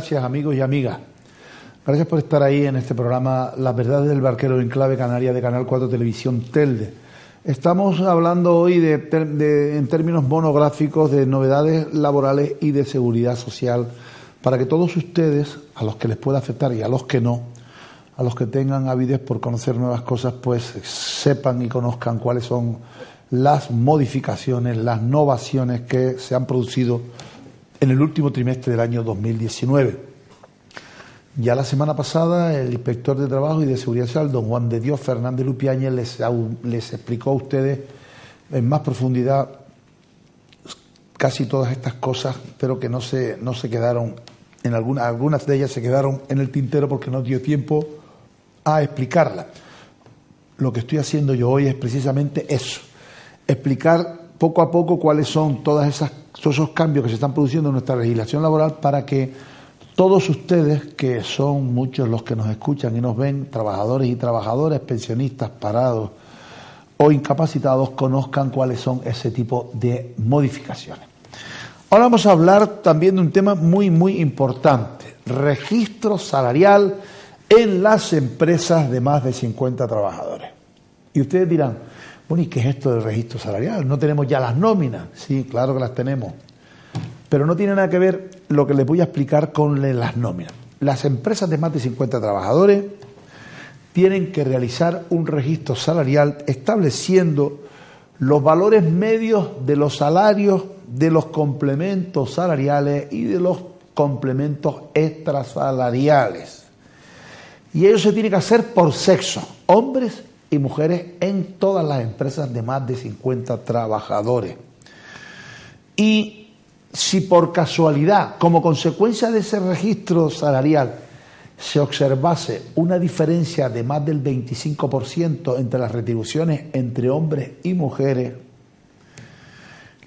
gracias, amigos y amigas. Gracias por estar ahí en este programa Las Verdades del Barquero en Clave Canaria de Canal 4 Televisión Telde. Estamos hablando hoy en términos monográficos de novedades laborales y de seguridad social para que todos ustedes, a los que les pueda afectar y a los que no, a los que tengan avidez por conocer nuevas cosas, pues sepan y conozcan cuáles son las modificaciones, las novaciones que se han producido en el último trimestre del año 2019. Ya la semana pasada el inspector de Trabajo y de Seguridad Social, don Juan de Dios Fernández Lupiáñez, les explicó a ustedes en más profundidad casi todas estas cosas, pero que no se quedaron, algunas de ellas se quedaron en el tintero porque no dio tiempo a explicarlas. Lo que estoy haciendo yo hoy es precisamente eso, explicar poco a poco cuáles son todos esos cambios que se están produciendo en nuestra legislación laboral para que todos ustedes, que son muchos los que nos escuchan y nos ven, trabajadores y trabajadoras, pensionistas, parados o incapacitados, conozcan cuáles son ese tipo de modificaciones. Ahora vamos a hablar también de un tema muy, muy importante: registro salarial en las empresas de más de 50 trabajadores. Y ustedes dirán, bueno, ¿y qué es esto del registro salarial? ¿No tenemos ya las nóminas? Sí, claro que las tenemos. Pero no tiene nada que ver lo que les voy a explicar con las nóminas. Las empresas de más de 50 trabajadores tienen que realizar un registro salarial estableciendo los valores medios de los salarios, de los complementos salariales y de los complementos extrasalariales. Y ello se tiene que hacer por sexo, hombres y mujeres, en todas las empresas de más de 50 trabajadores. Y si por casualidad, como consecuencia de ese registro salarial, se observase una diferencia de más del 25% entre las retribuciones entre hombres y mujeres,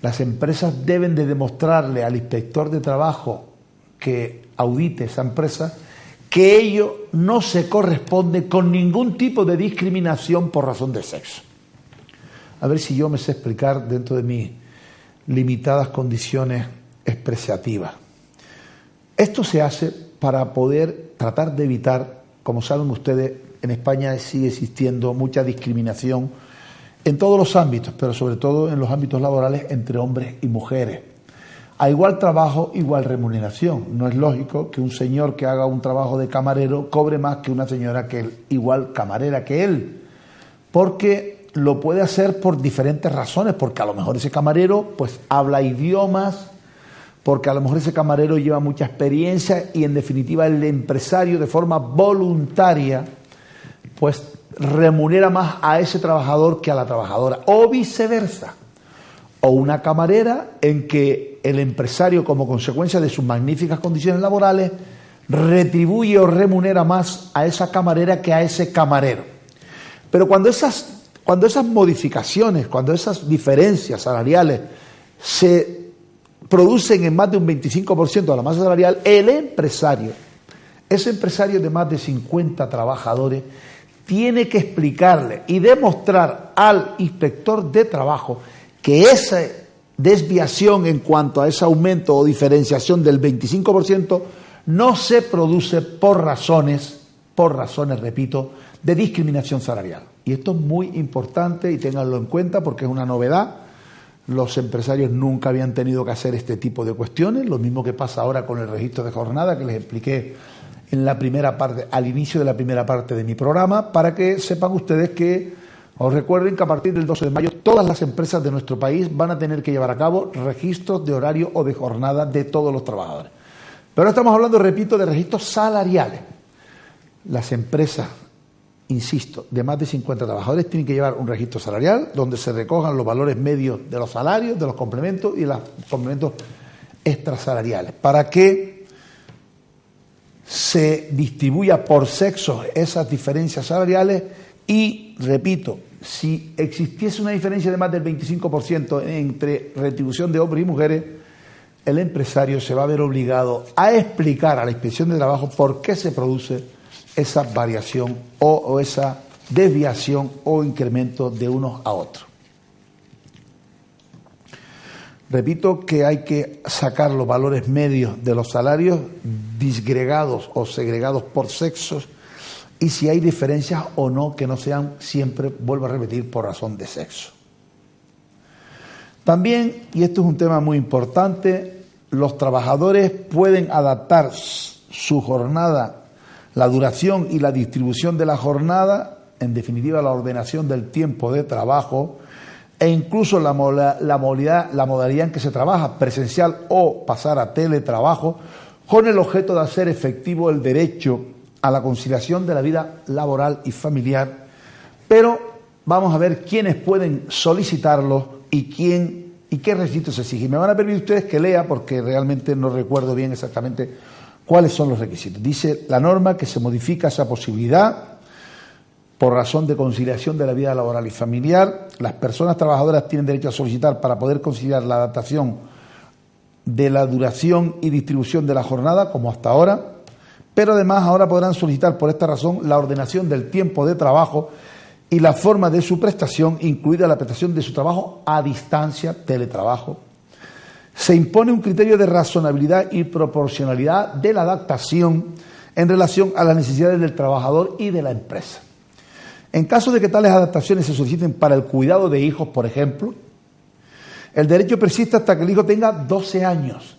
las empresas deben de demostrarle al inspector de trabajo que audite esa empresa que ello no se corresponde con ningún tipo de discriminación por razón de sexo. A ver si yo me sé explicar dentro de mis limitadas condiciones expresativas. Esto se hace para poder tratar de evitar, como saben ustedes, en España sigue existiendo mucha discriminación en todos los ámbitos, pero sobre todo en los ámbitos laborales entre hombres y mujeres. A igual trabajo, igual remuneración. No es lógico que un señor que haga un trabajo de camarero cobre más que una señora que igual camarera que él, porque lo puede hacer por diferentes razones, porque a lo mejor ese camarero pues habla idiomas, porque a lo mejor ese camarero lleva mucha experiencia y en definitiva el empresario de forma voluntaria pues remunera más a ese trabajador que a la trabajadora, o viceversa. O una camarera en que el empresario, como consecuencia de sus magníficas condiciones laborales, retribuye o remunera más a esa camarera que a ese camarero. Pero cuando esas modificaciones, cuando esas diferencias salariales se producen en más de un 25% de la masa salarial, ese empresario de más de 50 trabajadores, tiene que explicarle y demostrar al inspector de trabajo que esa desviación en cuanto a ese aumento o diferenciación del 25% no se produce por razones, repito, de discriminación salarial. Y esto es muy importante y ténganlo en cuenta porque es una novedad. Los empresarios nunca habían tenido que hacer este tipo de cuestiones, lo mismo que pasa ahora con el registro de jornada que les expliqué en la primera parte, al inicio de la primera parte de mi programa, para que sepan ustedes que, os recuerden que a partir del 12 de mayo todas las empresas de nuestro país van a tener que llevar a cabo registros de horario o de jornada de todos los trabajadores. Pero ahora estamos hablando, repito, de registros salariales. Las empresas, insisto, de más de 50 trabajadores tienen que llevar un registro salarial donde se recojan los valores medios de los salarios, de los complementos y de los complementos extrasalariales, para que se distribuya por sexo esas diferencias salariales y, repito, si existiese una diferencia de más del 25% entre retribución de hombres y mujeres, el empresario se va a ver obligado a explicar a la Inspección de Trabajo por qué se produce esa variación o esa desviación o incremento de unos a otros. Repito que hay que sacar los valores medios de los salarios disgregados o segregados por sexos y si hay diferencias o no, que no sean siempre, vuelvo a repetir, por razón de sexo. También, y esto es un tema muy importante, los trabajadores pueden adaptar su jornada, la duración y la distribución de la jornada, en definitiva la ordenación del tiempo de trabajo e incluso la modalidad en que se trabaja, presencial o pasar a teletrabajo, con el objeto de hacer efectivo el derecho a la conciliación de la vida laboral y familiar. Pero vamos a ver quiénes pueden solicitarlo y qué requisitos se exigen. Me van a permitir ustedes que lea porque realmente no recuerdo bien exactamente cuáles son los requisitos. Dice la norma que se modifica esa posibilidad por razón de conciliación de la vida laboral y familiar. Las personas trabajadoras tienen derecho a solicitar para poder conciliar la adaptación de la duración y distribución de la jornada, como hasta ahora, pero además ahora podrán solicitar por esta razón la ordenación del tiempo de trabajo y la forma de su prestación, incluida la prestación de su trabajo a distancia, teletrabajo. Se impone un criterio de razonabilidad y proporcionalidad de la adaptación en relación a las necesidades del trabajador y de la empresa. En caso de que tales adaptaciones se soliciten para el cuidado de hijos, por ejemplo, el derecho persiste hasta que el hijo tenga 12 años.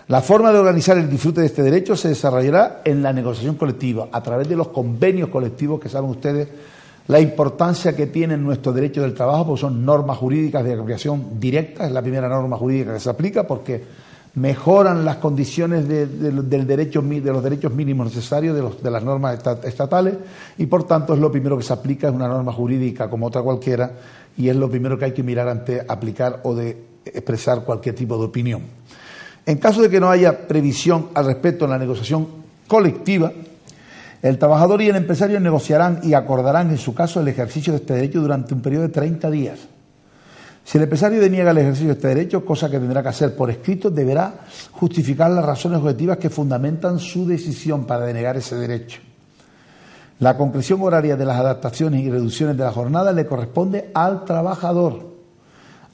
La forma de organizar el disfrute de este derecho se desarrollará en la negociación colectiva, a través de los convenios colectivos, que saben ustedes la importancia que tienen nuestro derecho del trabajo, porque son normas jurídicas de aplicación directa, es la primera norma jurídica que se aplica, porque mejoran las condiciones de los derechos mínimos necesarios de las normas estatales y por tanto es lo primero que se aplica, es una norma jurídica como otra cualquiera y es lo primero que hay que mirar ante aplicar o de expresar cualquier tipo de opinión. En caso de que no haya previsión al respecto en la negociación colectiva, el trabajador y el empresario negociarán y acordarán en su caso el ejercicio de este derecho durante un periodo de 30 días. Si el empresario deniega el ejercicio de este derecho, cosa que tendrá que hacer por escrito, deberá justificar las razones objetivas que fundamentan su decisión para denegar ese derecho. La concreción horaria de las adaptaciones y reducciones de la jornada le corresponde al trabajador,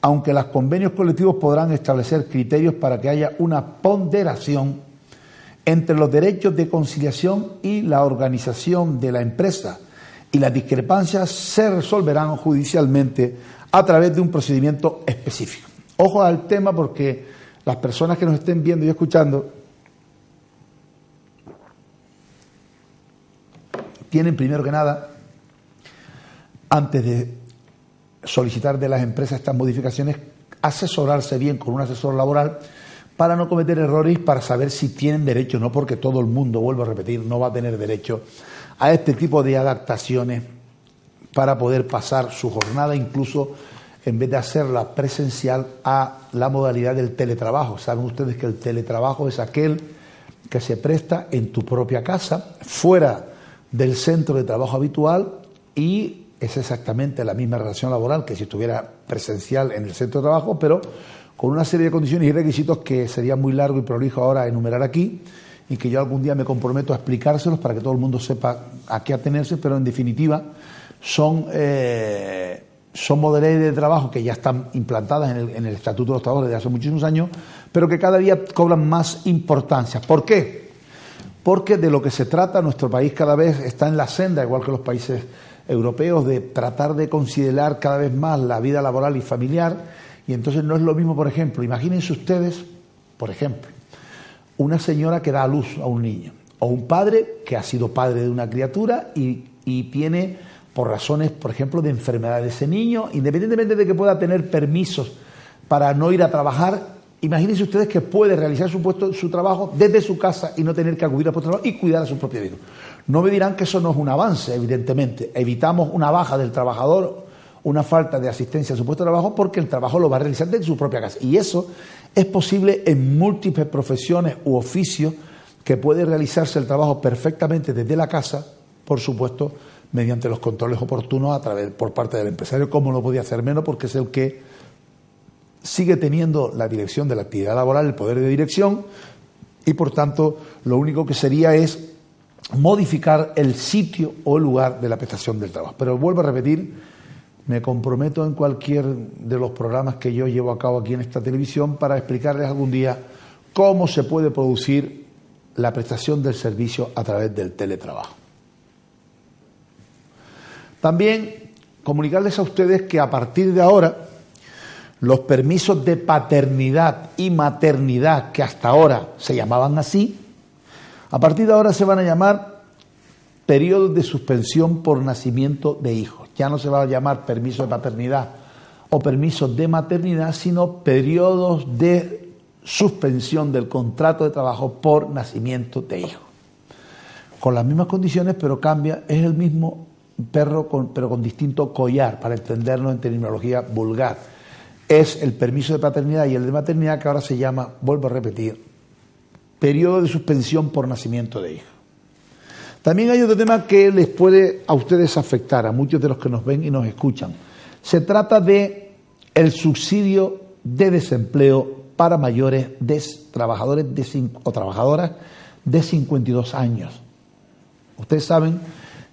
aunque los convenios colectivos podrán establecer criterios para que haya una ponderación entre los derechos de conciliación y la organización de la empresa, y las discrepancias se resolverán judicialmente a través de un procedimiento específico. Ojo al tema porque las personas que nos estén viendo y escuchando tienen primero que nada, antes de solicitar de las empresas estas modificaciones, asesorarse bien con un asesor laboral para no cometer errores y para saber si tienen derecho, no porque todo el mundo, vuelvo a repetir, no va a tener derecho a este tipo de adaptaciones para poder pasar su jornada, incluso en vez de hacerla presencial, a la modalidad del teletrabajo. Saben ustedes que el teletrabajo es aquel que se presta en tu propia casa, fuera del centro de trabajo habitual, y es exactamente la misma relación laboral que si estuviera presencial en el centro de trabajo, pero con una serie de condiciones y requisitos que sería muy largo y prolijo ahora enumerar aquí, y que yo algún día me comprometo a explicárselos para que todo el mundo sepa a qué atenerse, pero en definitiva son modalidades de trabajo que ya están implantadas en el Estatuto de los Trabajadores desde hace muchísimos años, pero que cada día cobran más importancia. ¿Por qué? Porque de lo que se trata, nuestro país cada vez está en la senda, igual que los países europeos, de tratar de considerar cada vez más la vida laboral y familiar, y entonces no es lo mismo, por ejemplo, imagínense ustedes, por ejemplo, una señora que da a luz a un niño, o un padre que ha sido padre de una criatura y tiene, por razones, por ejemplo, de enfermedad de ese niño, independientemente de que pueda tener permisos para no ir a trabajar, imagínense ustedes que puede realizar su trabajo desde su casa y no tener que acudir a su trabajo y cuidar a su propio hijo. No me dirán que eso no es un avance, evidentemente. Evitamos una baja del trabajador, una falta de asistencia a su puesto de trabajo, porque el trabajo lo va a realizar desde su propia casa. Y eso es posible en múltiples profesiones u oficios, que puede realizarse el trabajo perfectamente desde la casa, por supuesto, mediante los controles oportunos por parte del empresario, como no podía hacer menos, porque es el que sigue teniendo la dirección de la actividad laboral, el poder de dirección, y por tanto lo único que sería es modificar el sitio o el lugar de la prestación del trabajo. Pero vuelvo a repetir, me comprometo en cualquier de los programas que yo llevo a cabo aquí en esta televisión para explicarles algún día cómo se puede producir la prestación del servicio a través del teletrabajo. También comunicarles a ustedes que a partir de ahora los permisos de paternidad y maternidad, que hasta ahora se llamaban así, a partir de ahora se van a llamar periodos de suspensión por nacimiento de hijos. Ya no se va a llamar permiso de paternidad o permiso de maternidad, sino periodos de suspensión del contrato de trabajo por nacimiento de hijos. Con las mismas condiciones, pero cambia, es el mismo perro, pero con distinto collar, para entenderlo en terminología vulgar. Es el permiso de paternidad y el de maternidad, que ahora se llama, vuelvo a repetir, periodo de suspensión por nacimiento de hijos. También hay otro tema que les puede a ustedes afectar, a muchos de los que nos ven y nos escuchan. Se trata de el subsidio de desempleo para mayores trabajadores o trabajadoras de 52 años. Ustedes saben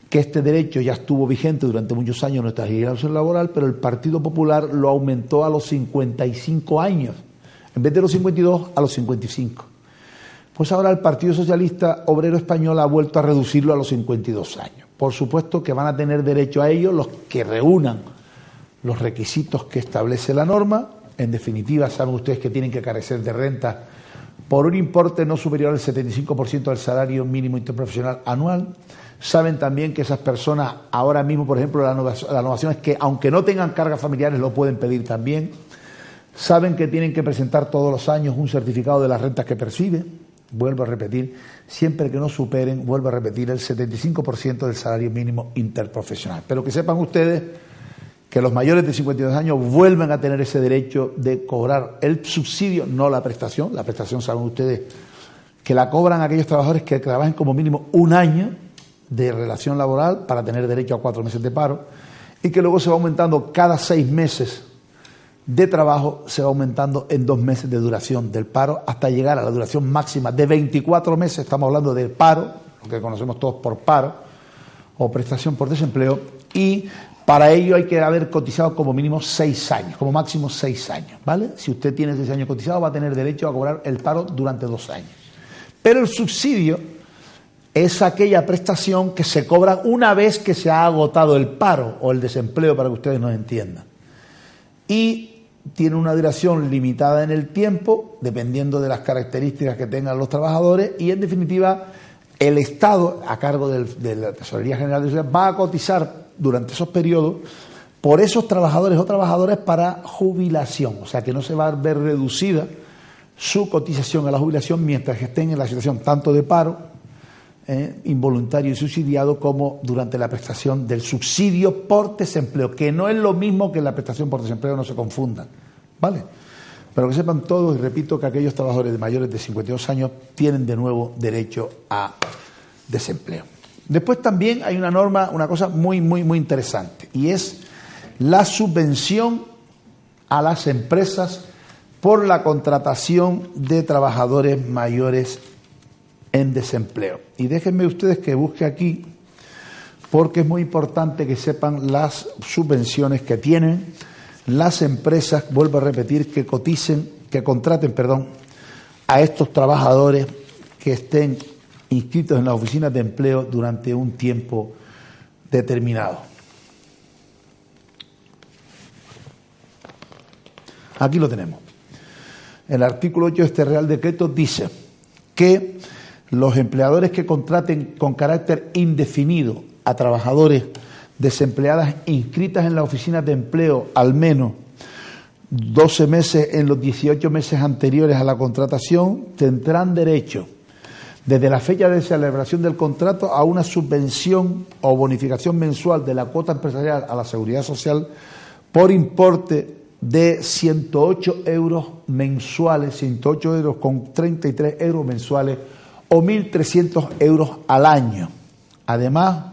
que este derecho ya estuvo vigente durante muchos años en nuestra legislación laboral, pero el Partido Popular lo aumentó a los 55 años, en vez de los 52 a los 55. Pues ahora el Partido Socialista Obrero Español ha vuelto a reducirlo a los 52 años. Por supuesto que van a tener derecho a ello los que reúnan los requisitos que establece la norma. En definitiva, saben ustedes que tienen que carecer de renta por un importe no superior al 75% del salario mínimo interprofesional anual. Saben también que esas personas, ahora mismo, por ejemplo, la innovación es que aunque no tengan cargas familiares, lo pueden pedir también. Saben que tienen que presentar todos los años un certificado de las rentas que perciben. Vuelvo a repetir, siempre que no superen, vuelvo a repetir, el 75% del salario mínimo interprofesional. Pero que sepan ustedes que los mayores de 52 años vuelven a tener ese derecho de cobrar el subsidio, no la prestación. La prestación, saben ustedes, que la cobran aquellos trabajadores que trabajen como mínimo un año de relación laboral para tener derecho a 4 meses de paro, y que luego se va aumentando cada 6 meses de trabajo, se va aumentando en 2 meses de duración del paro hasta llegar a la duración máxima de 24 meses. Estamos hablando del paro, lo que conocemos todos por paro o prestación por desempleo, y para ello hay que haber cotizado como mínimo 6 años, como máximo 6 años, ¿vale? Si usted tiene 6 años cotizado, va a tener derecho a cobrar el paro durante 2 años. Pero el subsidio es aquella prestación que se cobra una vez que se ha agotado el paro o el desempleo, para que ustedes nos entiendan. Y tiene una duración limitada en el tiempo, dependiendo de las características que tengan los trabajadores, y en definitiva el Estado, a cargo de la Tesorería General de la Sociedad, va a cotizar durante esos periodos por esos trabajadores o trabajadoras para jubilación, o sea que no se va a ver reducida su cotización a la jubilación mientras que estén en la situación tanto de paro involuntario y subsidiado, como durante la prestación del subsidio por desempleo, que no es lo mismo que la prestación por desempleo, no se confundan, ¿vale? Pero que sepan todos, y repito, que aquellos trabajadores de mayores de 52 años tienen de nuevo derecho a desempleo. Después también hay una norma, una cosa muy interesante, y es la subvención a las empresas por la contratación de trabajadores mayores en desempleo. Y déjenme ustedes que busque aquí, porque es muy importante que sepan las subvenciones que tienen las empresas, vuelvo a repetir, que contraten a estos trabajadores que estén inscritos en las oficinas de empleo durante un tiempo determinado. Aquí lo tenemos. El artículo 8 de este Real Decreto dice que los empleadores que contraten con carácter indefinido a trabajadores desempleadas inscritas en las oficinas de empleo al menos 12 meses en los 18 meses anteriores a la contratación tendrán derecho, desde la fecha de celebración del contrato, a una subvención o bonificación mensual de la cuota empresarial a la Seguridad Social por importe de 108 euros mensuales, 108 euros con 33 euros mensuales, o 1.300 euros al año. Además,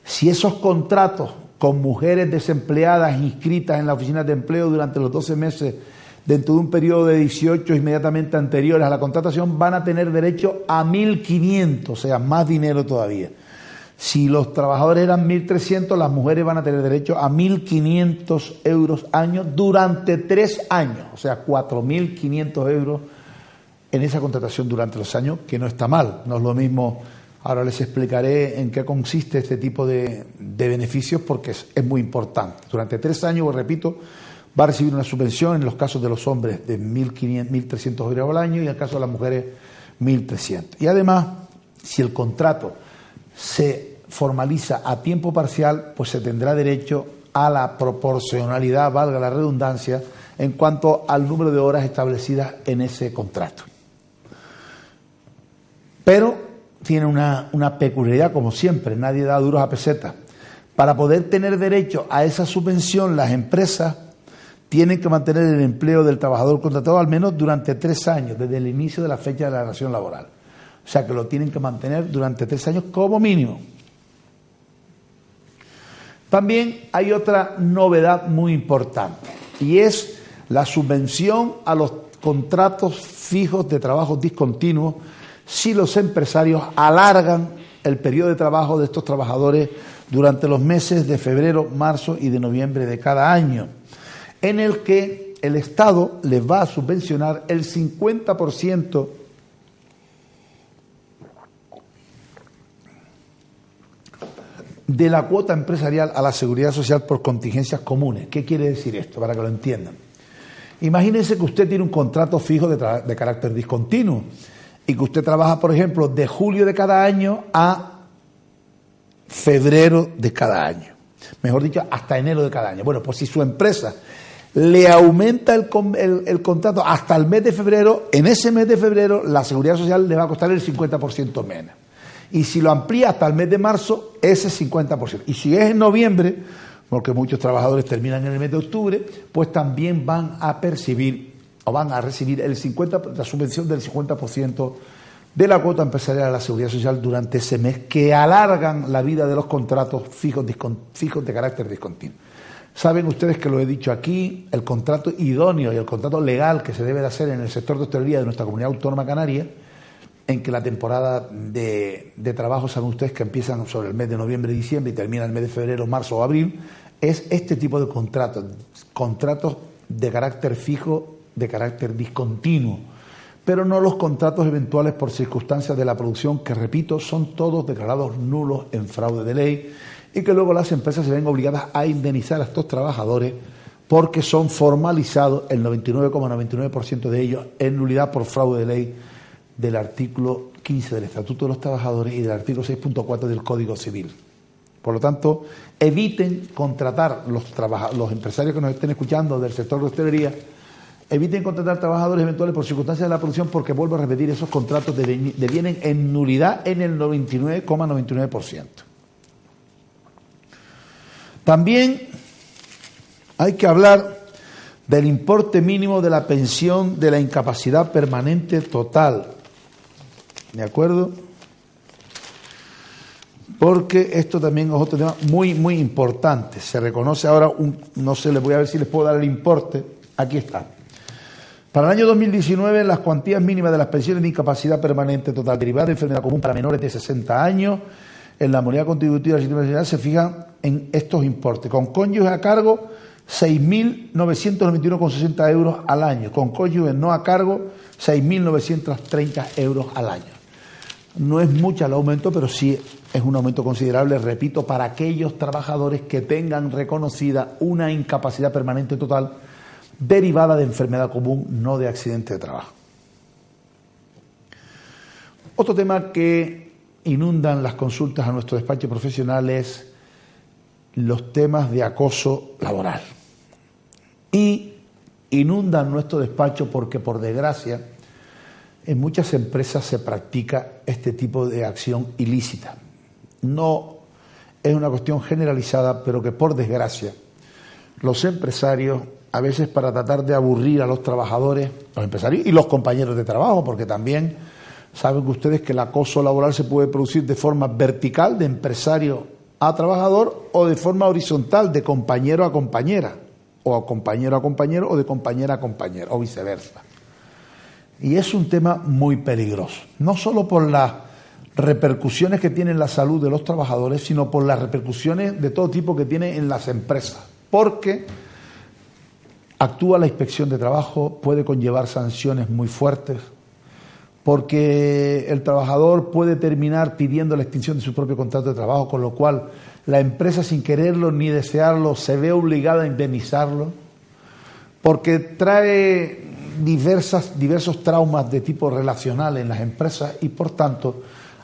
si esos contratos con mujeres desempleadas inscritas en la oficina de empleo durante los 12 meses dentro de un periodo de 18 inmediatamente anteriores a la contratación, van a tener derecho a 1.500, o sea, más dinero todavía. Si los trabajadores eran 1.300, las mujeres van a tener derecho a 1.500 euros año durante 3 años, o sea, 4.500 euros en esa contratación durante los años, que no está mal. No es lo mismo, ahora les explicaré en qué consiste este tipo de beneficios, porque es muy importante. Durante 3 años, os repito, va a recibir una subvención en los casos de los hombres de 1.300 euros al año y en el caso de las mujeres 1.300. Y además, si el contrato se formaliza a tiempo parcial, pues se tendrá derecho a la proporcionalidad, valga la redundancia, en cuanto al número de horas establecidas en ese contrato. Pero tiene una peculiaridad, como siempre, nadie da duros a pesetas. Para poder tener derecho a esa subvención, las empresas tienen que mantener el empleo del trabajador contratado al menos durante 3 años, desde el inicio de la fecha de la relación laboral. O sea que lo tienen que mantener durante 3 años como mínimo. También hay otra novedad muy importante, y es la subvención a los contratos fijos de trabajo discontinuos si los empresarios alargan el periodo de trabajo de estos trabajadores durante los meses de febrero, marzo y de noviembre de cada año, en el que el Estado les va a subvencionar el 50% de la cuota empresarial a la seguridad social por contingencias comunes. ¿Qué quiere decir esto? Para que lo entiendan. Imagínense que usted tiene un contrato fijo de carácter discontinuo y que usted trabaja, por ejemplo, de julio de cada año a febrero de cada año. Mejor dicho, hasta enero de cada año. Bueno, pues si su empresa le aumenta el contrato hasta el mes de febrero, en ese mes de febrero la seguridad social le va a costar el 50% menos. Y si lo amplía hasta el mes de marzo, ese 50%. Y si es en noviembre, porque muchos trabajadores terminan en el mes de octubre, pues también van a percibir o van a recibir la subvención del 50% de la cuota empresarial a la seguridad social durante ese mes, que alargan la vida de los contratos fijos de carácter discontinuo. Saben ustedes que lo he dicho aquí, el contrato idóneo y el contrato legal que se debe de hacer en el sector de hostelería de nuestra comunidad autónoma canaria, en que la temporada de trabajo, saben ustedes que empiezan sobre el mes de noviembre y diciembre y termina el mes de febrero, marzo o abril, es este tipo de contratos de carácter fijo, de carácter discontinuo, pero no los contratos eventuales por circunstancias de la producción, que repito, son todos declarados nulos en fraude de ley, y que luego las empresas se ven obligadas a indemnizar a estos trabajadores porque son formalizados el 99,99% de ellos en nulidad por fraude de ley del artículo 15 del Estatuto de los Trabajadores y del artículo 6.4 del Código Civil. Por lo tanto, eviten contratar los empresarios que nos estén escuchando del sector de hostelería, eviten contratar trabajadores eventuales por circunstancias de la producción, porque vuelvo a repetir, esos contratos devienen en nulidad en el 99,99%. También hay que hablar del importe mínimo de la pensión de la incapacidad permanente total. ¿De acuerdo? Porque esto también es otro tema muy, muy importante. Se reconoce ahora no sé, les voy a ver si les puedo dar el importe. Aquí está. Para el año 2019, las cuantías mínimas de las pensiones de incapacidad permanente total derivada de enfermedad común para menores de 60 años en la moneda contributiva del sistema nacional se fijan en estos importes. Con cónyuge a cargo, 6.991,60 euros al año. Con cónyuge no a cargo, 6.930 euros al año. No es mucho el aumento, pero sí es un aumento considerable, repito, para aquellos trabajadores que tengan reconocida una incapacidad permanente total derivada de enfermedad común, no de accidente de trabajo. Otro tema que inundan las consultas a nuestro despacho profesional es los temas de acoso laboral. Y inundan nuestro despacho porque, por desgracia, en muchas empresas se practica este tipo de acción ilícita. No es una cuestión generalizada, pero que, por desgracia, los empresarios, a veces para tratar de aburrir a los trabajadores, los empresarios y los compañeros de trabajo, porque también saben ustedes que el acoso laboral se puede producir de forma vertical, de empresario a trabajador, o de forma horizontal, de compañero a compañera, o a compañero, o de compañera a compañero, o viceversa. Y es un tema muy peligroso, no solo por la repercusiones que tiene en la salud de los trabajadores, sino por las repercusiones de todo tipo que tiene en las empresas. Porque actúa la inspección de trabajo, puede conllevar sanciones muy fuertes, porque el trabajador puede terminar pidiendo la extinción de su propio contrato de trabajo, con lo cual la empresa, sin quererlo ni desearlo, se ve obligada a indemnizarlo, porque trae diversos traumas de tipo relacional en las empresas y, por tanto,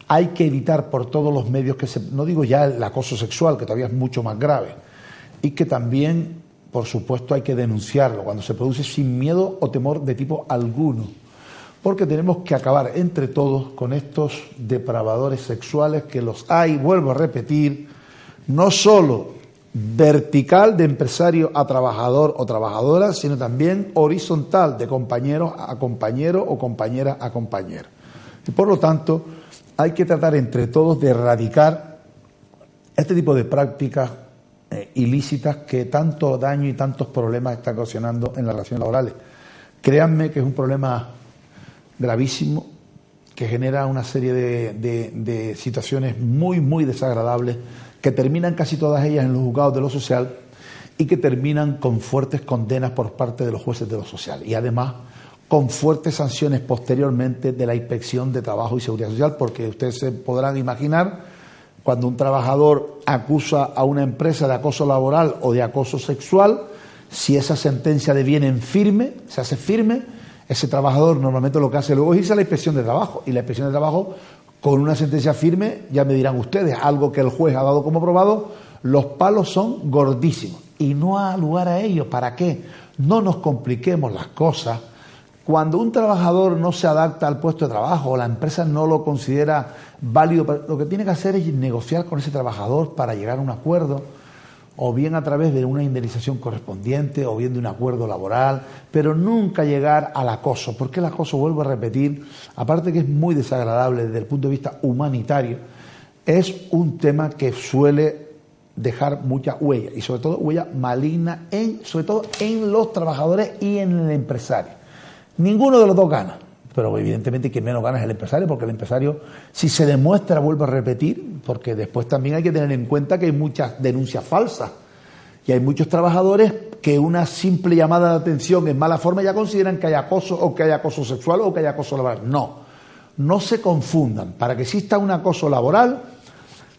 hay que evitar por todos los medios no digo ya el acoso sexual, que todavía es mucho más grave, y que también, por supuesto, hay que denunciarlo cuando se produce sin miedo o temor de tipo alguno, porque tenemos que acabar entre todos con estos depravadores sexuales, que los hay, vuelvo a repetir, no solo vertical de empresario a trabajador o trabajadora, sino también horizontal de compañero a compañero o compañera a compañero. Y por lo tanto, hay que tratar entre todos de erradicar este tipo de prácticas ilícitas que tanto daño y tantos problemas están ocasionando en las relaciones laborales. Créanme que es un problema gravísimo, que genera una serie de situaciones muy, muy desagradables, que terminan casi todas ellas en los juzgados de lo social y que terminan con fuertes condenas por parte de los jueces de lo social, y además con fuertes sanciones posteriormente de la Inspección de Trabajo y Seguridad Social, porque ustedes se podrán imaginar, cuando un trabajador acusa a una empresa de acoso laboral o de acoso sexual, si esa sentencia deviene en firme, se hace firme, ese trabajador normalmente lo que hace luego es irse a la Inspección de Trabajo, y la Inspección de Trabajo, con una sentencia firme, ya me dirán ustedes, algo que el juez ha dado como probado, los palos son gordísimos y no ha lugar a ello. ¿Para qué? No nos compliquemos las cosas. Cuando un trabajador no se adapta al puesto de trabajo o la empresa no lo considera válido, lo que tiene que hacer es negociar con ese trabajador para llegar a un acuerdo, o bien a través de una indemnización correspondiente, o bien de un acuerdo laboral, pero nunca llegar al acoso, porque el acoso, vuelvo a repetir, aparte que es muy desagradable desde el punto de vista humanitario, es un tema que suele dejar mucha huella, y sobre todo huella maligna, sobre todo en los trabajadores y en el empresario. Ninguno de los dos gana, pero evidentemente quien menos gana es el empresario, porque el empresario, si se demuestra, vuelvo a repetir, porque después también hay que tener en cuenta que hay muchas denuncias falsas y hay muchos trabajadores que una simple llamada de atención en mala forma ya consideran que hay acoso, o que hay acoso sexual, o que hay acoso laboral. No se confundan. Para que exista un acoso laboral,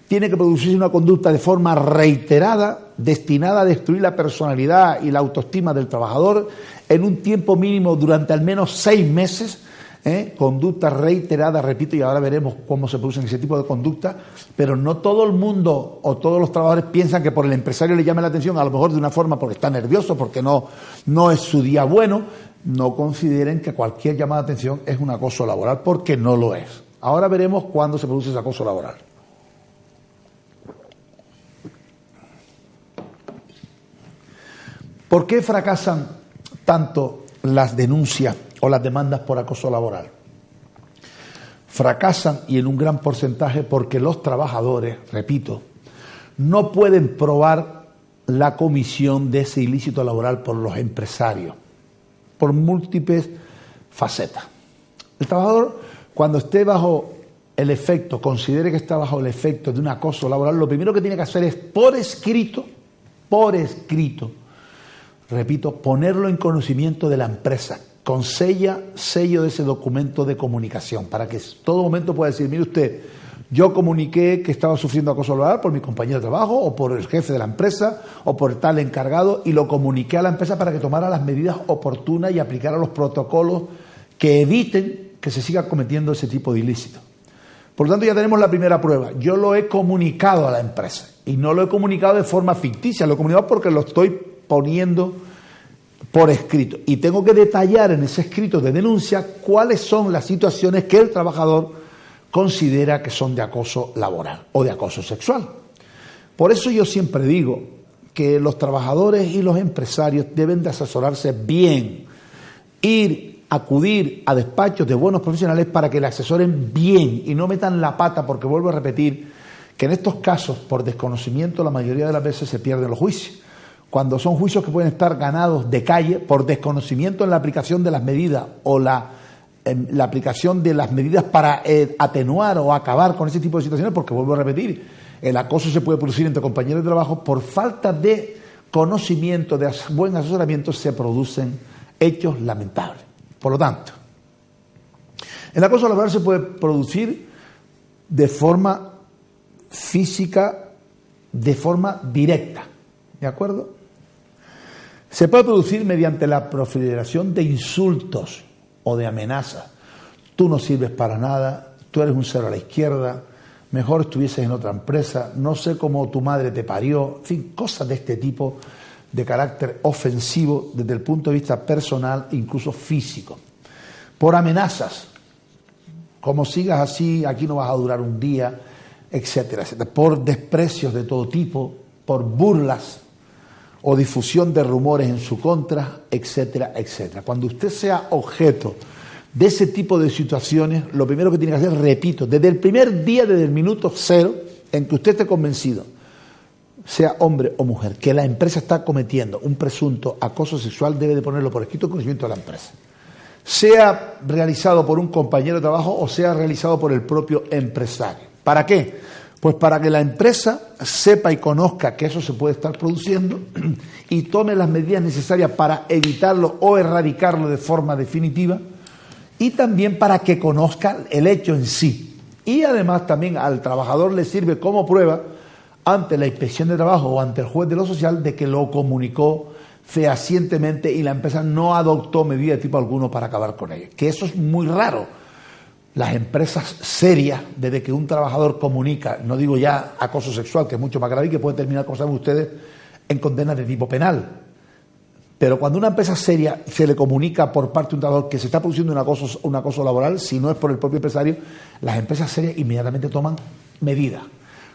tiene que producirse una conducta de forma reiterada, destinada a destruir la personalidad y la autoestima del trabajador en un tiempo mínimo durante al menos 6 meses, conducta reiterada, repito, y ahora veremos cómo se producen ese tipo de conductas, pero no todo el mundo o todos los trabajadores piensan que por el empresario le llame la atención, a lo mejor de una forma porque está nervioso, porque no es su día bueno. No consideren que cualquier llamada de atención es un acoso laboral, porque no lo es. Ahora veremos cuándo se produce ese acoso laboral. ¿Por qué fracasan tanto las denuncias o las demandas por acoso laboral? Fracasan, y en un gran porcentaje, porque los trabajadores, repito, no pueden probar la comisión de ese ilícito laboral por los empresarios, por múltiples facetas. El trabajador, cuando esté bajo el efecto, considere que está bajo el efecto de un acoso laboral, lo primero que tiene que hacer es, por escrito, repito, ponerlo en conocimiento de la empresa, con sello de ese documento de comunicación, para que en todo momento pueda decir, mire usted, yo comuniqué que estaba sufriendo acoso laboral por mi compañero de trabajo, o por el jefe de la empresa, o por tal encargado, y lo comuniqué a la empresa para que tomara las medidas oportunas y aplicara los protocolos que eviten que se siga cometiendo ese tipo de ilícito. Por lo tanto, ya tenemos la primera prueba. Yo lo he comunicado a la empresa, y no lo he comunicado de forma ficticia, lo he comunicado porque lo estoy poniendo por escrito, y tengo que detallar en ese escrito de denuncia cuáles son las situaciones que el trabajador considera que son de acoso laboral o de acoso sexual. Por eso yo siempre digo que los trabajadores y los empresarios deben de asesorarse bien, acudir a despachos de buenos profesionales para que le asesoren bien y no metan la pata, porque vuelvo a repetir que en estos casos, por desconocimiento, la mayoría de las veces se pierden los juicios. Cuando son juicios que pueden estar ganados de calle por desconocimiento en la aplicación de las medidas o la la aplicación de las medidas para atenuar o acabar con ese tipo de situaciones, porque vuelvo a repetir, el acoso se puede producir entre compañeros de trabajo por falta de conocimiento, de buen asesoramiento, se producen hechos lamentables. Por lo tanto, el acoso laboral se puede producir de forma física, de forma directa, ¿de acuerdo? Se puede producir mediante la proliferación de insultos o de amenazas. Tú no sirves para nada, tú eres un cero a la izquierda, mejor estuvieses en otra empresa, no sé cómo tu madre te parió, en fin, cosas de este tipo de carácter ofensivo desde el punto de vista personal, incluso físico. Por amenazas, como sigas así, aquí no vas a durar un día, etcétera, etcétera. Por desprecios de todo tipo, por burlas o difusión de rumores en su contra, etcétera, etcétera. Cuando usted sea objeto de ese tipo de situaciones, lo primero que tiene que hacer, repito, desde el primer día, desde el minuto cero, en que usted esté convencido, sea hombre o mujer, que la empresa está cometiendo un presunto acoso sexual, debe de ponerlo por escrito en conocimiento de la empresa. Sea realizado por un compañero de trabajo o sea realizado por el propio empresario. ¿Para qué? Pues para que la empresa sepa y conozca que eso se puede estar produciendo y tome las medidas necesarias para evitarlo o erradicarlo de forma definitiva, y también para que conozca el hecho en sí. Y además también al trabajador le sirve como prueba ante la inspección de trabajo o ante el juez de lo social de que lo comunicó fehacientemente y la empresa no adoptó medida de tipo alguno para acabar con ello. Que eso es muy raro. Las empresas serias, desde que un trabajador comunica, no digo ya acoso sexual, que es mucho más grave y que puede terminar, como saben ustedes, en condenas de tipo penal. Pero cuando una empresa seria se le comunica por parte de un trabajador que se está produciendo un acoso laboral, si no es por el propio empresario, las empresas serias inmediatamente toman medidas.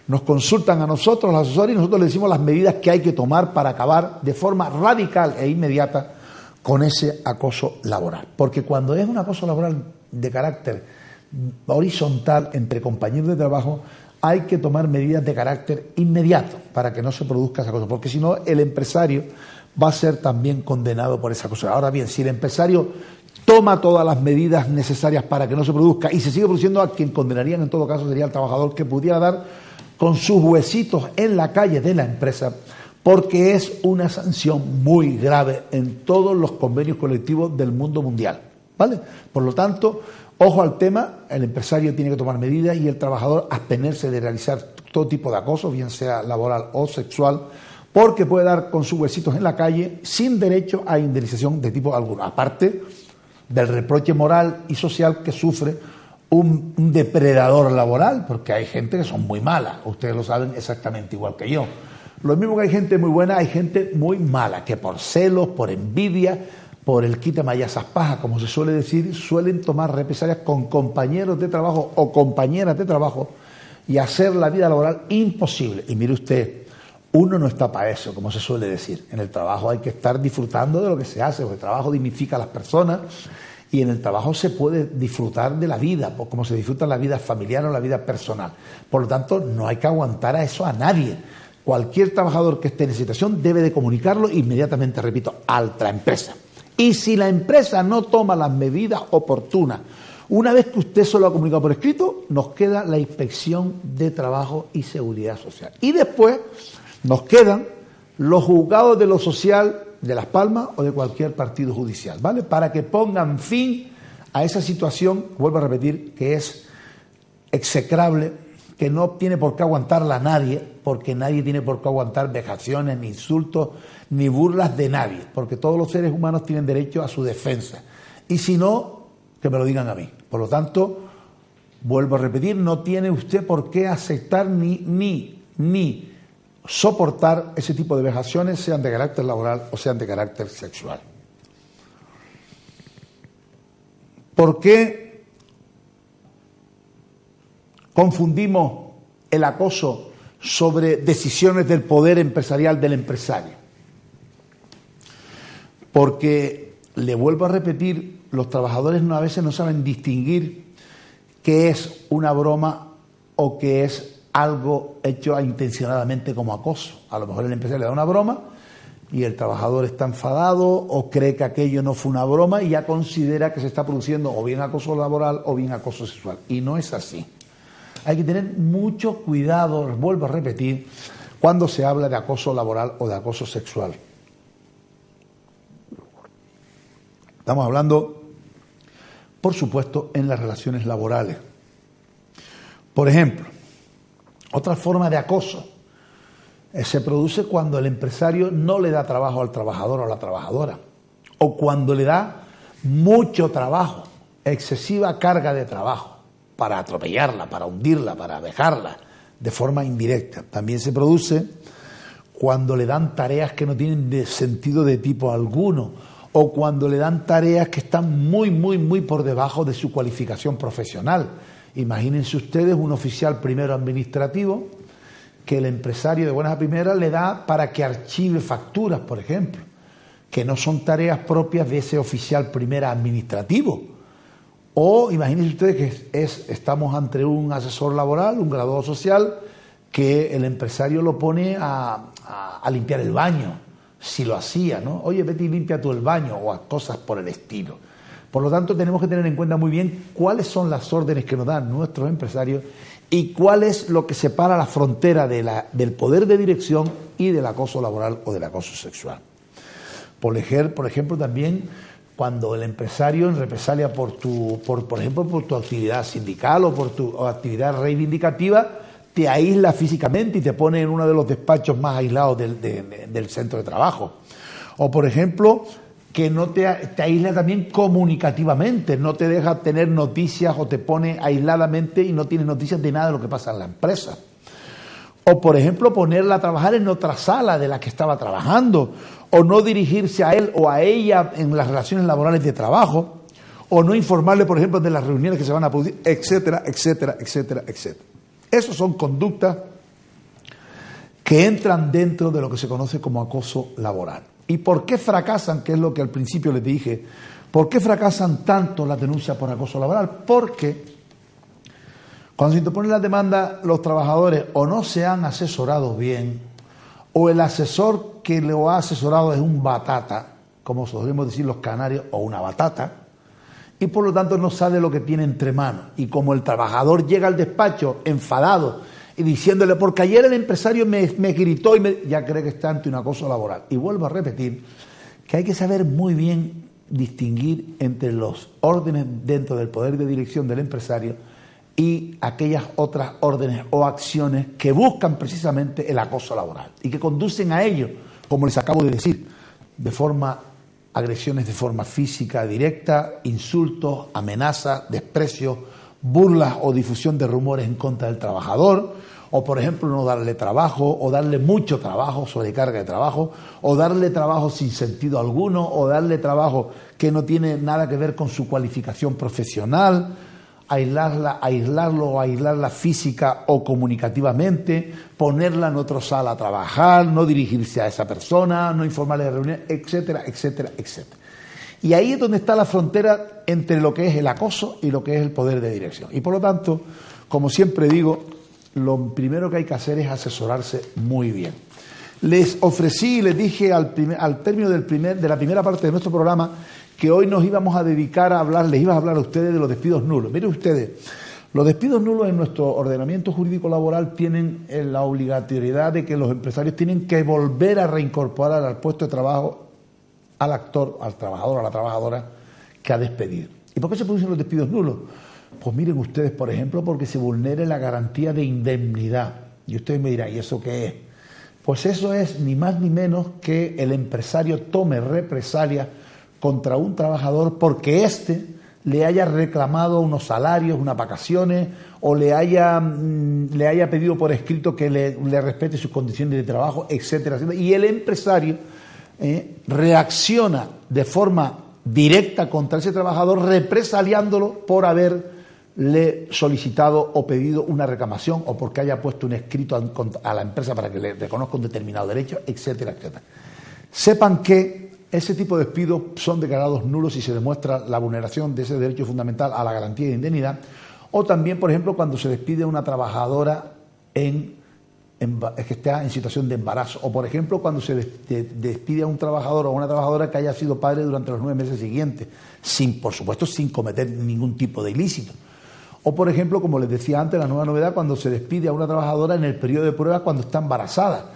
Nos consultan a nosotros, los asesores, y nosotros les decimos las medidas que hay que tomar para acabar de forma radical e inmediata con ese acoso laboral. Porque cuando es un acoso laboral de carácter horizontal entre compañeros de trabajo, hay que tomar medidas de carácter inmediato para que no se produzca esa cosa, porque si no el empresario va a ser también condenado por esa cosa. Ahora bien, si el empresario toma todas las medidas necesarias para que no se produzca y se sigue produciendo, a quien condenarían en todo caso sería el trabajador, que pudiera dar con sus huesitos en la calle de la empresa, porque es una sanción muy grave en todos los convenios colectivos del mundo mundial, ¿vale? Por lo tanto, ojo al tema, el empresario tiene que tomar medidas y el trabajador abstenerse de realizar todo tipo de acoso, bien sea laboral o sexual, porque puede dar con sus huesitos en la calle sin derecho a indemnización de tipo alguno, aparte del reproche moral y social que sufre un depredador laboral, porque hay gente que son muy malas, ustedes lo saben exactamente igual que yo. Lo mismo que hay gente muy buena, hay gente muy mala, que por celos, por envidia, por el quítame allá esas pajas, como se suele decir, suelen tomar represalias con compañeros de trabajo o compañeras de trabajo y hacer la vida laboral imposible. Y mire usted, uno no está para eso, como se suele decir. En el trabajo hay que estar disfrutando de lo que se hace, porque el trabajo dignifica a las personas y en el trabajo se puede disfrutar de la vida, pues como se disfruta la vida familiar o la vida personal. Por lo tanto, no hay que aguantar a eso a nadie. Cualquier trabajador que esté en situación debe de comunicarlo inmediatamente, repito, a la empresa. Y si la empresa no toma las medidas oportunas, una vez que usted se lo ha comunicado por escrito, nos queda la Inspección de Trabajo y Seguridad Social. Y después nos quedan los juzgados de lo social de Las Palmas o de cualquier partido judicial, ¿vale? Para que pongan fin a esa situación, vuelvo a repetir, que es execrable, que no tiene por qué aguantarla nadie, porque nadie tiene por qué aguantar vejaciones, ni insultos, ni burlas de nadie, porque todos los seres humanos tienen derecho a su defensa. Y si no, que me lo digan a mí. Por lo tanto, vuelvo a repetir, no tiene usted por qué aceptar ni soportar ese tipo de vejaciones, sean de carácter laboral o sean de carácter sexual. ¿Por qué confundimos el acoso sobre decisiones del poder empresarial del empresario? Porque, le vuelvo a repetir, los trabajadores a veces no saben distinguir qué es una broma o qué es algo hecho intencionadamente como acoso. A lo mejor el empresario le da una broma y el trabajador está enfadado o cree que aquello no fue una broma y ya considera que se está produciendo o bien acoso laboral o bien acoso sexual. Y no es así. Hay que tener mucho cuidado, vuelvo a repetir, cuando se habla de acoso laboral o de acoso sexual. Estamos hablando, por supuesto, en las relaciones laborales. Por ejemplo, otra forma de acoso se produce cuando el empresario no le da trabajo al trabajador o a la trabajadora, o cuando le da mucho trabajo, excesiva carga de trabajo, para atropellarla, para hundirla, para dejarla de forma indirecta. También se produce cuando le dan tareas que no tienen sentido de tipo alguno, o cuando le dan tareas que están muy por debajo de su cualificación profesional. Imagínense ustedes un oficial primero administrativo que el empresario de buenas a primeras le da para que archive facturas, por ejemplo, que no son tareas propias de ese oficial primero administrativo. O imagínense ustedes que estamos ante un asesor laboral, un graduado social, que el empresario lo pone a limpiar el baño, si lo hacía, ¿no? Oye, vete y limpia tú el baño, o a cosas por el estilo. Por lo tanto, tenemos que tener en cuenta muy bien cuáles son las órdenes que nos dan nuestros empresarios y cuál es lo que separa la frontera del poder de dirección y del acoso laboral o del acoso sexual. Por ejemplo, también cuando el empresario, en represalia por ejemplo, por tu actividad sindical o por tu actividad reivindicativa, te aísla físicamente y te pone en uno de los despachos más aislados del centro de trabajo. O, por ejemplo, que no te aísla también comunicativamente, no te deja tener noticias o te pone aisladamente y no tienes noticias de nada de lo que pasa en la empresa. O, por ejemplo, ponerla a trabajar en otra sala de la que estaba trabajando, o no dirigirse a él o a ella en las relaciones laborales de trabajo, o no informarle, por ejemplo, de las reuniones que se van a producir, etcétera, etcétera, etcétera, etcétera. Esas son conductas que entran dentro de lo que se conoce como acoso laboral. ¿Y por qué fracasan? Que es lo que al principio les dije. ¿Por qué fracasan tanto las denuncias por acoso laboral? Porque cuando se interpone la demanda, los trabajadores o no se han asesorado bien, o el asesor que lo ha asesorado es un batata, como solemos decir los canarios, o una batata, y por lo tanto no sabe lo que tiene entre manos. Y como el trabajador llega al despacho enfadado y diciéndole, porque ayer el empresario me gritó ya cree que está ante un acoso laboral. Y vuelvo a repetir que hay que saber muy bien distinguir entre los órdenes dentro del poder de dirección del empresario y aquellas otras órdenes o acciones que buscan precisamente el acoso laboral y que conducen a ello, como les acabo de decir, agresiones de forma física directa, insultos, amenazas, desprecios, burlas o difusión de rumores en contra del trabajador, o por ejemplo no darle trabajo, o darle mucho trabajo, sobrecarga de trabajo, o darle trabajo sin sentido alguno, o darle trabajo que no tiene nada que ver con su cualificación profesional, aislarlo o aislarla física o comunicativamente, ponerla en otra sala a trabajar, no dirigirse a esa persona, no informarle de reuniones, etcétera, etcétera, etcétera. Y ahí es donde está la frontera entre lo que es el acoso y lo que es el poder de dirección. Y por lo tanto, como siempre digo, lo primero que hay que hacer es asesorarse muy bien. Les ofrecí y les dije al término de la primera parte de nuestro programa que hoy nos íbamos a dedicar a hablar, les iba a hablar a ustedes de los despidos nulos. Miren ustedes, los despidos nulos en nuestro ordenamiento jurídico laboral tienen la obligatoriedad de que los empresarios tienen que volver a reincorporar al puesto de trabajo al actor, al trabajador, a la trabajadora que ha despedido. ¿Y por qué se producen los despidos nulos? Pues miren ustedes, por ejemplo, porque se vulnere la garantía de indemnidad. Y ustedes me dirán, ¿y eso qué es? Pues eso es ni más ni menos que el empresario tome represalia contra un trabajador porque éste le haya reclamado unos salarios, unas vacaciones, o le haya pedido por escrito que le respete sus condiciones de trabajo, etcétera, etcétera. Y el empresario reacciona de forma directa contra ese trabajador, represaliándolo por haberle solicitado o pedido una reclamación o porque haya puesto un escrito a la empresa para que le reconozca un determinado derecho, etcétera, etcétera. Sepan que ese tipo de despidos son declarados nulos si se demuestra la vulneración de ese derecho fundamental a la garantía de indemnidad, o también, por ejemplo, cuando se despide a una trabajadora en que está en situación de embarazo. O, por ejemplo, cuando se despide a un trabajador o a una trabajadora que haya sido padre durante los 9 meses siguientes, por supuesto, sin cometer ningún tipo de ilícito. O, por ejemplo, como les decía antes, la nueva novedad, cuando se despide a una trabajadora en el periodo de prueba cuando está embarazada,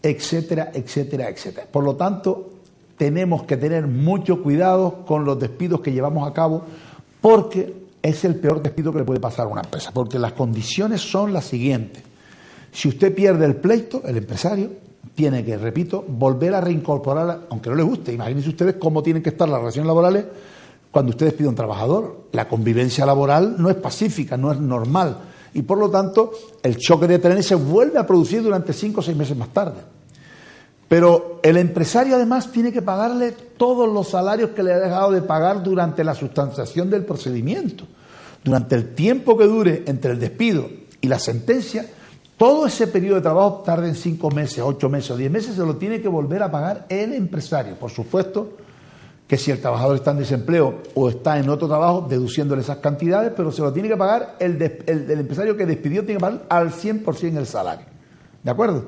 etcétera, etcétera, etcétera. Por lo tanto, tenemos que tener mucho cuidado con los despidos que llevamos a cabo, porque es el peor despido que le puede pasar a una empresa, porque las condiciones son las siguientes. Si usted pierde el pleito, el empresario tiene que, repito, volver a reincorporarla, aunque no le guste. Imagínense ustedes cómo tienen que estar las relaciones laborales cuando usted despide a un trabajador. La convivencia laboral no es pacífica, no es normal. Y por lo tanto, el choque de trenes se vuelve a producir durante 5 o 6 meses más tarde. Pero el empresario además tiene que pagarle todos los salarios que le ha dejado de pagar durante la sustanciación del procedimiento. Durante el tiempo que dure entre el despido y la sentencia, todo ese periodo de trabajo, tarde en 5 meses, 8 meses o 10 meses, se lo tiene que volver a pagar el empresario. Por supuesto que si el trabajador está en desempleo o está en otro trabajo, deduciéndole esas cantidades, pero se lo tiene que pagar el empresario que despidió, tiene que pagar al 100% el salario. ¿De acuerdo?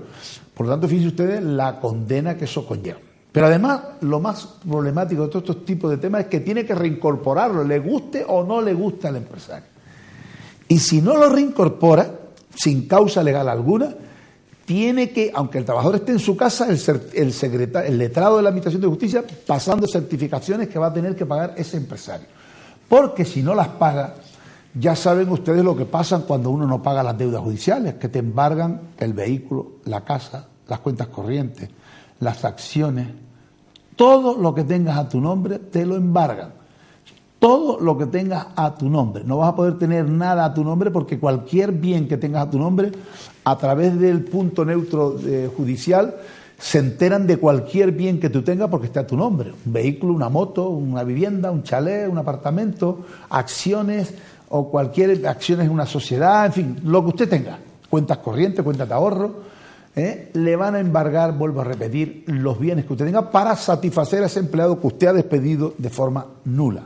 Por lo tanto, fíjense ustedes la condena que eso conlleva. Pero además, lo más problemático de todos estos tipos de temas es que tiene que reincorporarlo, le guste o no le guste al empresario. Y si no lo reincorpora, sin causa legal alguna, tiene que, aunque el trabajador esté en su casa, el letrado de la Administración de Justicia, pasando certificaciones que va a tener que pagar ese empresario. Porque si no las paga, ya saben ustedes lo que pasa cuando uno no paga las deudas judiciales, que te embargan el vehículo, la casa, las cuentas corrientes, las acciones, todo lo que tengas a tu nombre te lo embargan. Todo lo que tengas a tu nombre. No vas a poder tener nada a tu nombre porque cualquier bien que tengas a tu nombre, a través del punto neutro judicial, se enteran de cualquier bien que tú tengas porque está a tu nombre. Un vehículo, una moto, una vivienda, un chalet, un apartamento, acciones o cualquier acciones en una sociedad, en fin, lo que usted tenga. Cuentas corrientes, cuentas de ahorro, le van a embargar, vuelvo a repetir, los bienes que usted tenga para satisfacer a ese empleado que usted ha despedido de forma nula.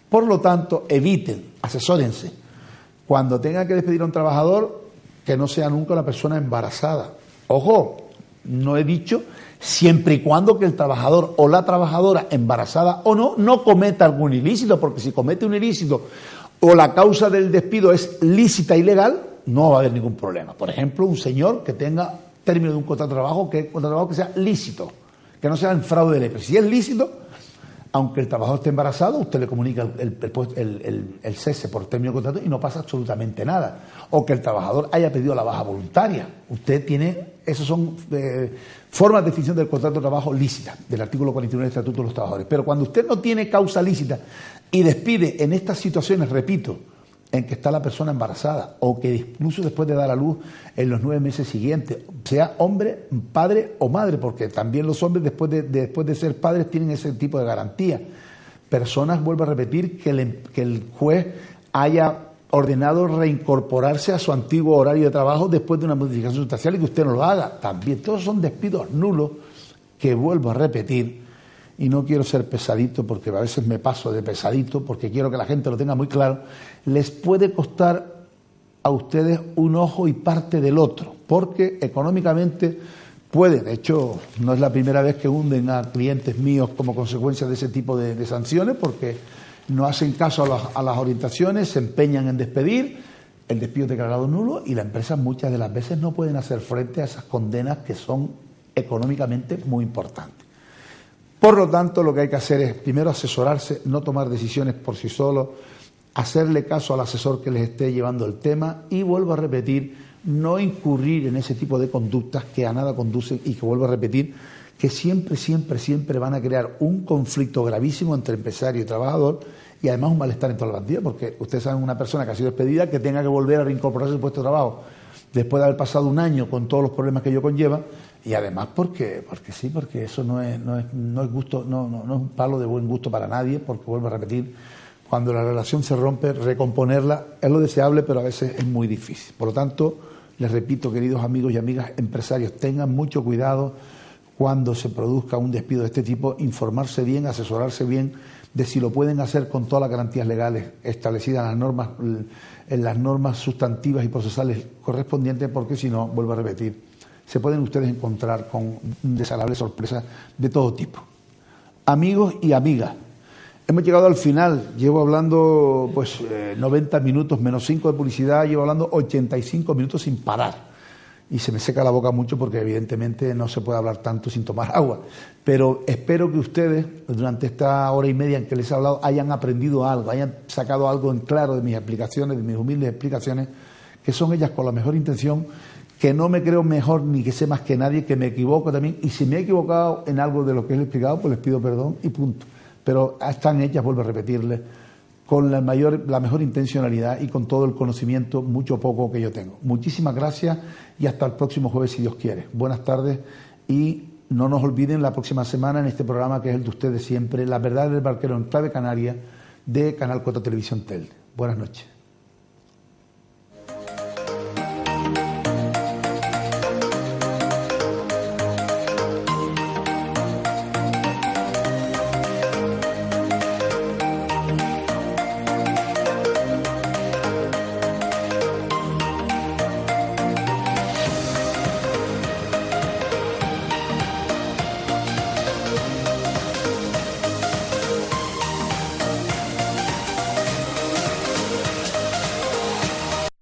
Por lo tanto, eviten, asesórense, cuando tengan que despedir a un trabajador, que no sea nunca una persona embarazada. Ojo, no he dicho siempre y cuando que el trabajador o la trabajadora, embarazada o no, no cometa algún ilícito, porque si comete un ilícito o la causa del despido es lícita y legal, no va a haber ningún problema. Por ejemplo, un señor que tenga término de un contrato de trabajo que sea lícito, que no sea en fraude de ley. Pero si es lícito, aunque el trabajador esté embarazado, usted le comunica el cese por término de contrato y no pasa absolutamente nada. O que el trabajador haya pedido la baja voluntaria. Usted tiene, esas son formas de definición del contrato de trabajo lícita, del artículo 49 del Estatuto de los Trabajadores. Pero cuando usted no tiene causa lícita y despide en estas situaciones, repito, en que está la persona embarazada o que incluso después de dar a luz en los 9 meses siguientes, sea hombre, padre o madre, porque también los hombres después de ser padres tienen ese tipo de garantía. Personas, vuelvo a repetir, que el juez haya ordenado reincorporarse a su antiguo horario de trabajo después de una modificación sustancial y que usted no lo haga. También, todos son despidos nulos que, vuelvo a repetir, y no quiero ser pesadito porque a veces me paso de pesadito porque quiero que la gente lo tenga muy claro, les puede costar a ustedes un ojo y parte del otro, porque económicamente puede, de hecho no es la primera vez que hunden a clientes míos como consecuencia de ese tipo de sanciones, porque no hacen caso a las orientaciones, se empeñan en despedir, el despido es declarado nulo y la empresa muchas de las veces no pueden hacer frente a esas condenas que son económicamente muy importantes. Por lo tanto, lo que hay que hacer es, primero, asesorarse, no tomar decisiones por sí solo, hacerle caso al asesor que les esté llevando el tema y, vuelvo a repetir, no incurrir en ese tipo de conductas que a nada conducen y que, vuelvo a repetir, que siempre, siempre, siempre van a crear un conflicto gravísimo entre empresario y trabajador y además un malestar en toda la plantilla, porque ustedes saben una persona que ha sido despedida que tenga que volver a reincorporarse a su puesto de trabajo después de haber pasado un año con todos los problemas que ello conlleva. Y además porque eso no es gusto, no es un palo de buen gusto para nadie, porque, vuelvo a repetir, cuando la relación se rompe, recomponerla es lo deseable, pero a veces es muy difícil. Por lo tanto, les repito, queridos amigos y amigas empresarios, tengan mucho cuidado cuando se produzca un despido de este tipo, informarse bien, asesorarse bien de si lo pueden hacer con todas las garantías legales establecidas en las normas sustantivas y procesales correspondientes, porque si no, vuelvo a repetir, se pueden ustedes encontrar con desagradables sorpresas de todo tipo. Amigos y amigas, hemos llegado al final. Llevo hablando 90 minutos menos 5 de publicidad, llevo hablando 85 minutos sin parar. Y se me seca la boca mucho porque evidentemente no se puede hablar tanto sin tomar agua. Pero espero que ustedes, durante esta hora y media en que les he hablado, hayan aprendido algo, hayan sacado algo en claro de mis explicaciones, de mis humildes explicaciones, que son ellas con la mejor intención, que no me creo mejor ni que sé más que nadie, que me equivoco también. Y si me he equivocado en algo de lo que les he explicado, pues les pido perdón y punto. Pero están hechas, vuelvo a repetirles, con la mejor intencionalidad y con todo el conocimiento, mucho o poco, que yo tengo. Muchísimas gracias y hasta el próximo jueves, si Dios quiere. Buenas tardes y no nos olviden la próxima semana en este programa, que es el de ustedes siempre, La Verdad del Barquero en Clave Canaria, de Canal 4 Televisión Telde. Buenas noches.